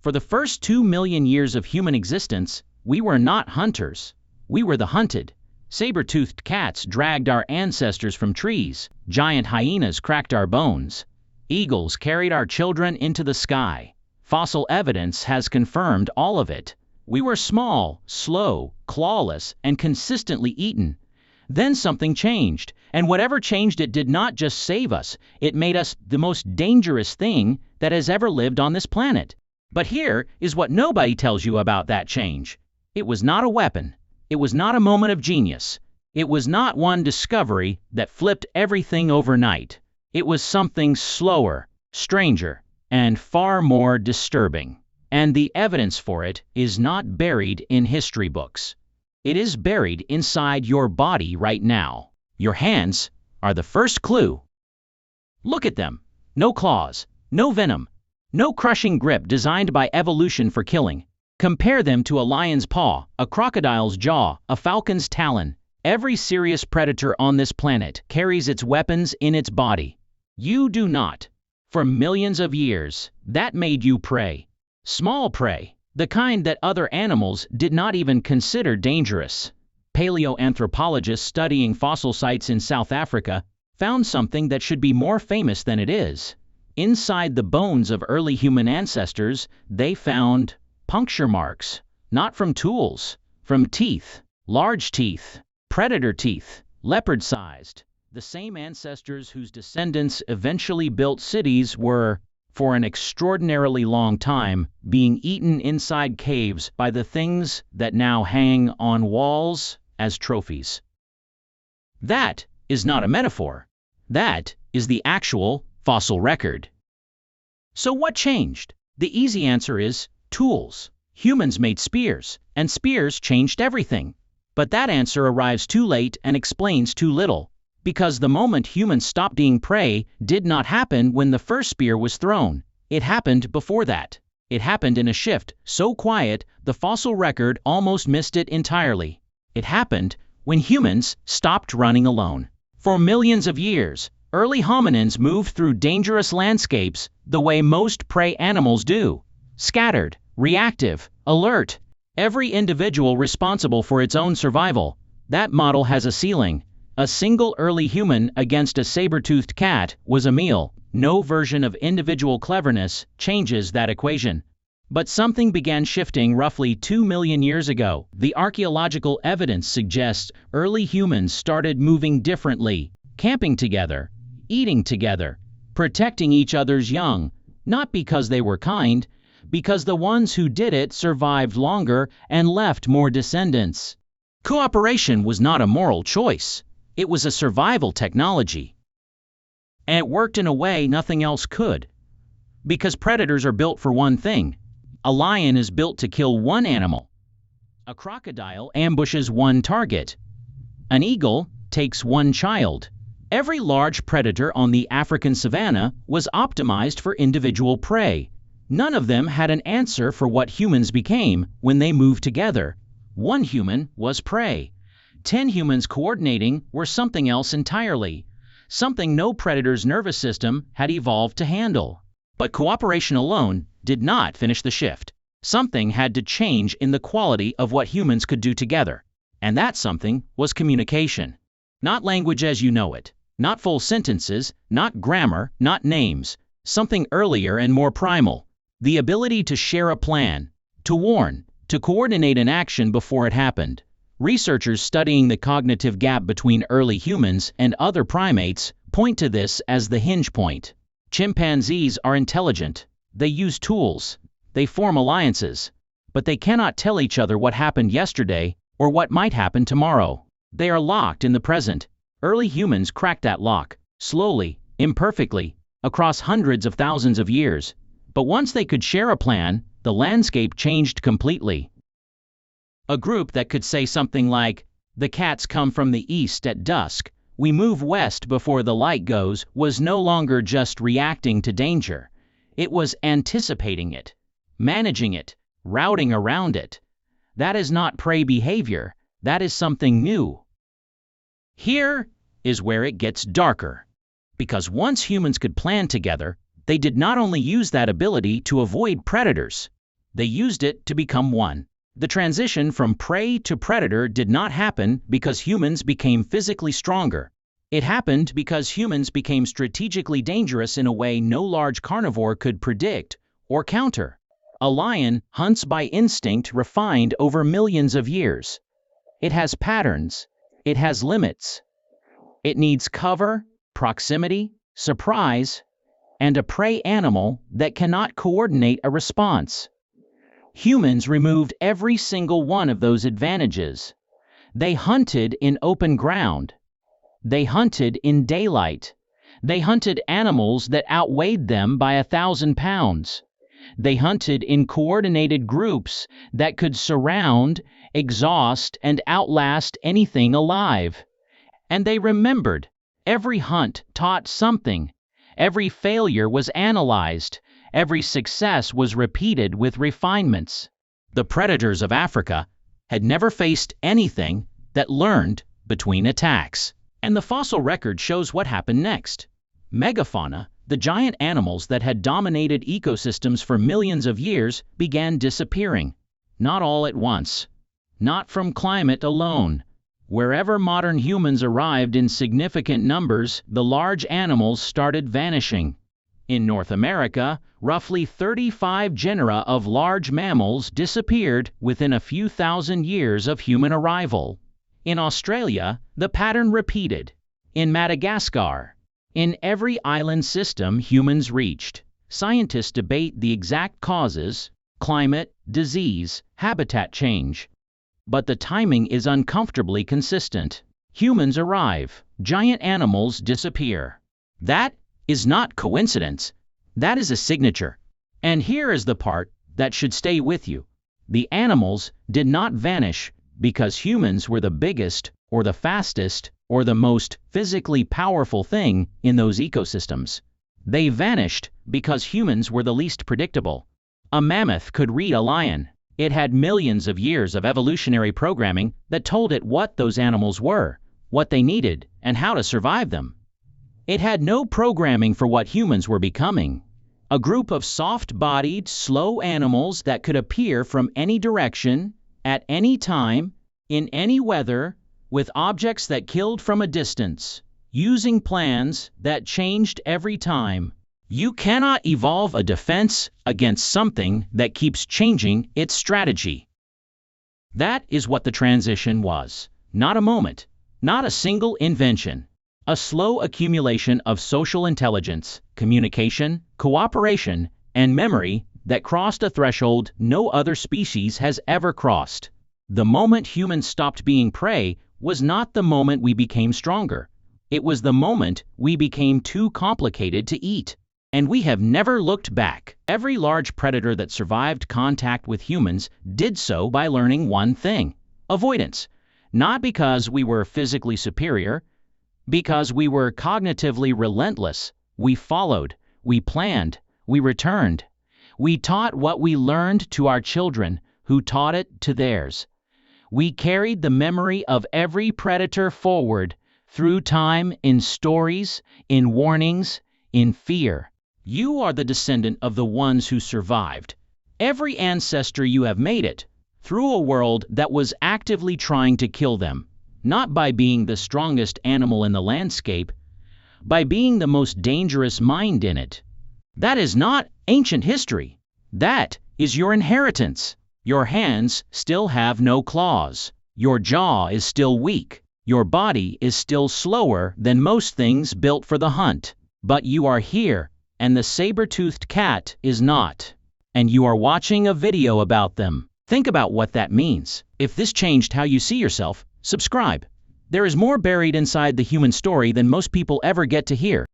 For the first 2 million years of human existence, we were not hunters. We were the hunted. Saber-toothed cats dragged our ancestors from trees. Giant hyenas cracked our bones. Eagles carried our children into the sky. Fossil evidence has confirmed all of it. We were small, slow, clawless, and consistently eaten. Then something changed, and whatever changed it did not just save us, it made us the most dangerous thing that has ever lived on this planet. But here is what nobody tells you about that change. It was not a weapon. It was not a moment of genius. It was not one discovery that flipped everything overnight. It was something slower, stranger, and far more disturbing. And the evidence for it is not buried in history books. It is buried inside your body right now. Your hands are the first clue. Look at them. No claws, no venom, no crushing grip designed by evolution for killing. Compare them to a lion's paw, a crocodile's jaw, a falcon's talon. Every serious predator on this planet carries its weapons in its body. You do not. For millions of years, that made you prey. Small prey, the kind that other animals did not even consider dangerous. Paleoanthropologists studying fossil sites in South Africa found something that should be more famous than it is. Inside the bones of early human ancestors, they found puncture marks, not from tools, from teeth, large teeth, predator teeth, leopard-sized. The same ancestors whose descendants eventually built cities were, for an extraordinarily long time, being eaten inside caves by the things that now hang on walls as trophies. That is not a metaphor. That is the actual fossil record. So what changed? The easy answer is tools. Humans made spears, and spears changed everything. But that answer arrives too late and explains too little. Because the moment humans stopped being prey did not happen when the first spear was thrown. It happened before that. It happened in a shift so quiet the fossil record almost missed it entirely. It happened when humans stopped running alone. For millions of years, early hominins moved through dangerous landscapes the way most prey animals do. Scattered, reactive, alert. Every individual responsible for its own survival. That model has a ceiling. A single early human against a saber-toothed cat was a meal. No version of individual cleverness changes that equation. But something began shifting roughly 2 million years ago. The archaeological evidence suggests early humans started moving differently, camping together, eating together, protecting each other's young, not because they were kind, because the ones who did it survived longer and left more descendants. Cooperation was not a moral choice. It was a survival technology. And it worked in a way nothing else could. Because predators are built for one thing. A lion is built to kill one animal. A crocodile ambushes one target. An eagle takes one child. Every large predator on the African savanna was optimized for individual prey. None of them had an answer for what humans became when they moved together. One human was prey. 10 humans coordinating were something else entirely. Something no predator's nervous system had evolved to handle. But cooperation alone did not finish the shift. Something had to change in the quality of what humans could do together. And that something was communication. Not language as you know it. Not full sentences, not grammar, not names. Something earlier and more primal. The ability to share a plan, to warn, to coordinate an action before it happened. Researchers studying the cognitive gap between early humans and other primates point to this as the hinge point. Chimpanzees are intelligent. They use tools. They form alliances. But they cannot tell each other what happened yesterday or what might happen tomorrow. They are locked in the present. Early humans cracked that lock, slowly, imperfectly, across hundreds of thousands of years. But once they could share a plan, the landscape changed completely. A group that could say something like, "The cats come from the east at dusk, we move west before the light goes," was no longer just reacting to danger. It was anticipating it, managing it, routing around it. That is not prey behavior, that is something new. Here is where it gets darker. Because once humans could plan together, they did not only use that ability to avoid predators, They used it to become one. The transition from prey to predator did not happen because humans became physically stronger. It happened because humans became strategically dangerous in a way no large carnivore could predict or counter. A lion hunts by instinct refined over millions of years. It has patterns. It has limits. It needs cover, proximity, surprise, and a prey animal that cannot coordinate a response. Humans removed every single one of those advantages. They hunted in open ground. They hunted in daylight. They hunted animals that outweighed them by 1,000 pounds. They hunted in coordinated groups that could surround, exhaust, and outlast anything alive. And they remembered. Every hunt taught something. Every failure was analyzed. Every success was repeated with refinements. The predators of Africa had never faced anything that learned between attacks. And the fossil record shows what happened next. Megafauna, the giant animals that had dominated ecosystems for millions of years, began disappearing. Not all at once. Not from climate alone. Wherever modern humans arrived in significant numbers, the large animals started vanishing. In North America, roughly 35 genera of large mammals disappeared within a few thousand years of human arrival. In Australia, the pattern repeated. In Madagascar, in every island system humans reached. Scientists debate the exact causes: climate, disease, habitat change. But the timing is uncomfortably consistent. Humans arrive, giant animals disappear. That is not coincidence. That is a signature. And here is the part that should stay with you. The animals did not vanish because humans were the biggest, or the fastest, or the most physically powerful thing in those ecosystems. They vanished because humans were the least predictable. A mammoth could read a lion. It had millions of years of evolutionary programming that told it what those animals were, what they needed, and how to survive them. It had no programming for what humans were becoming. A group of soft-bodied, slow animals that could appear from any direction, at any time, in any weather, with objects that killed from a distance, using plans that changed every time. You cannot evolve a defense against something that keeps changing its strategy. That is what the transition was. Not a moment, not a single invention. A slow accumulation of social intelligence, communication, cooperation, and memory that crossed a threshold no other species has ever crossed. The moment humans stopped being prey was not the moment we became stronger. It was the moment we became too complicated to eat. And we have never looked back. Every large predator that survived contact with humans did so by learning one thing: avoidance. Not because we were physically superior, because we were cognitively relentless. We followed, we planned, we returned. We taught what we learned to our children, who taught it to theirs. We carried the memory of every predator forward, through time, in stories, in warnings, in fear. You are the descendant of the ones who survived. Every ancestor you have made it, through a world that was actively trying to kill them, not by being the strongest animal in the landscape, by being the most dangerous mind in it. That is not ancient history. That is your inheritance. Your hands still have no claws. Your jaw is still weak. Your body is still slower than most things built for the hunt. But you are here, and the saber-toothed cat is not. And you are watching a video about them. Think about what that means. If this changed how you see yourself, subscribe. There is more buried inside the human story than most people ever get to hear.